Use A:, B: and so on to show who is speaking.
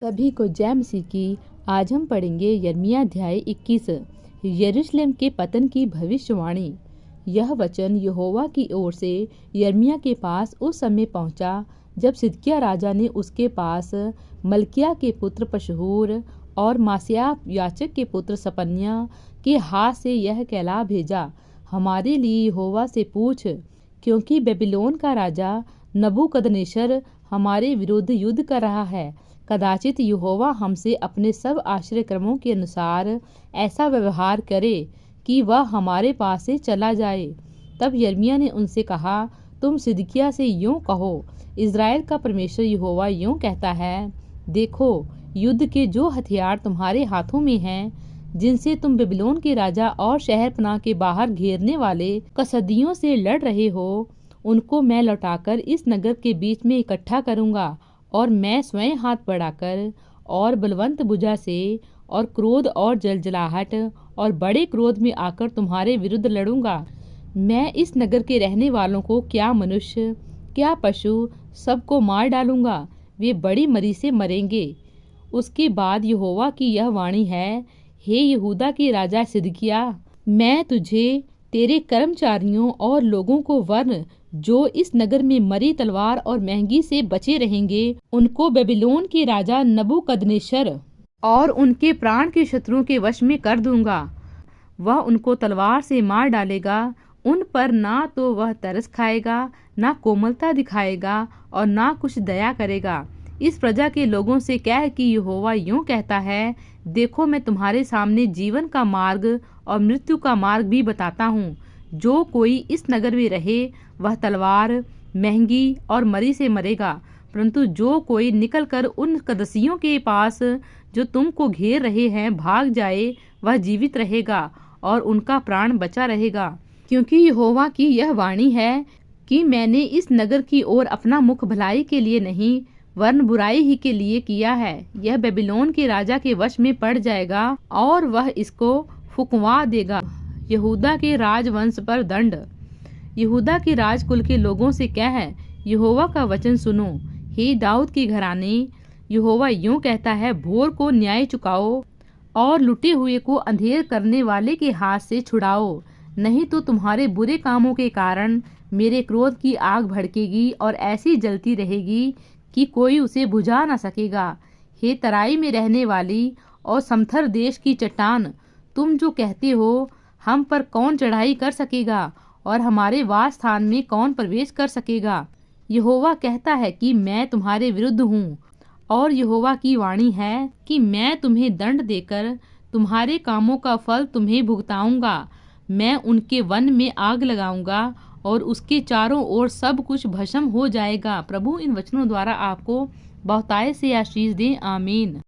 A: सभी को जय मसीह की। आज हम पढ़ेंगे यिर्मयाह अध्याय 21 यरूशलेम के पतन की भविष्यवाणी। यह वचन यहोवा की ओर से यिर्मयाह के पास उस समय पहुंचा जब सिदकिय्याह राजा ने उसके पास मल्किय्याह के पुत्र पशहूर और मासेयाह याजक के पुत्र सपन्याह के हाथ से यह कहला भेजा, हमारे लिए यहोवा से पूछ, क्योंकि बेबीलोन का राजा नबूकदनेस्सर हमारे विरुद्ध युद्ध कर रहा है। कदाचित यहोवा हमसे अपने सब आश्चर्यक्रमों के अनुसार ऐसा व्यवहार करे कि वह हमारे पास से चला जाए। तब यिर्मयाह ने उनसे कहा, तुम सिदकिय्याह से यूँ कहो, इज़राइल का परमेश्वर यहोवा यूँ कहता है, देखो, युद्ध के जो हथियार तुम्हारे हाथों में हैं, जिनसे तुम बेबीलोन के राजा और शहरपनाह के बाहर घेरने वाले कसदियों से लड़ रहे हो, उनको मैं लौटाकर इस नगर के बीच में इकट्ठा करूँगा और मैं स्वयं हाथ बढ़ाकर और बलवंत भुजा से और क्रोध और जलजलाहट और बड़े क्रोध में आकर तुम्हारे विरुद्ध लड़ूंगा। मैं इस नगर के रहने वालों को, क्या मनुष्य क्या पशु, सबको मार डालूंगा। वे बड़ी मरी से मरेंगे। उसके बाद यहोवा की यह वाणी है, हे यहूदा के राजा सिदकिय्याह, मैं तुझे, तेरे कर्मचारियों और लोगों को वरन जो इस नगर में मरी तलवार और महंगी से बचे रहेंगे, उनको बेबीलोन के राजा नबूकदनेस्सर और उनके प्राण के शत्रुओं के वश में कर दूंगा। वह उनको तलवार से मार डालेगा। उन पर ना तो वह तरस खाएगा, ना कोमलता दिखाएगा और ना कुछ दया करेगा। इस प्रजा के लोगों से कह कि यहोवा यूँ कहता है, देखो, मैं तुम्हारे सामने जीवन का मार्ग और मृत्यु का मार्ग भी बताता हूँ। जो कोई इस नगर में रहे वह तलवार, महंगी और मरी से मरेगा, परंतु जो कोई निकलकर उन कदसियों के पास जो तुमको घेर रहे हैं भाग जाए, वह जीवित रहेगा और उनका प्राण बचा रहेगा। क्योंकि यहोवा की यह वाणी है कि मैंने इस नगर की ओर अपना मुख भलाई के लिए नहीं वरन बुराई ही के लिए किया है। यह बेबीलोन के राजा के वश में पड़ जाएगा और वह इसको फुकवा देगा। यहूदा के राजवंश पर दंड। यहूदा के राजकुल के लोगों से कह, यहोवा का वचन सुनो, हे दाऊद के घराने, यहोवा यूँ कहता है, भोर को न्याय चुकाओ और लुटे हुए को अंधेर करने वाले के हाथ से छुड़ाओ, नहीं तो तुम्हारे बुरे कामों के कारण मेरे क्रोध की आग भड़केगी और ऐसी जलती रहेगी कि कोई उसे बुझा न सकेगा। हे तराई में रहने वाली और समथर देश की चट्टान, तुम जो कहते हो, हम पर कौन चढ़ाई कर सकेगा और हमारे वास स्थान में कौन प्रवेश कर सकेगा। यहोवा कहता है कि मैं तुम्हारे विरुद्ध हूँ, और यहोवा की वाणी है कि मैं तुम्हें दंड देकर तुम्हारे कामों का फल तुम्हें भुगताऊंगा। मैं उनके वन में आग लगाऊंगा और उसके चारों ओर सब कुछ भस्म हो जाएगा। प्रभु इन वचनों द्वारा आपको बहुतायत से आशीष दे। आमीन।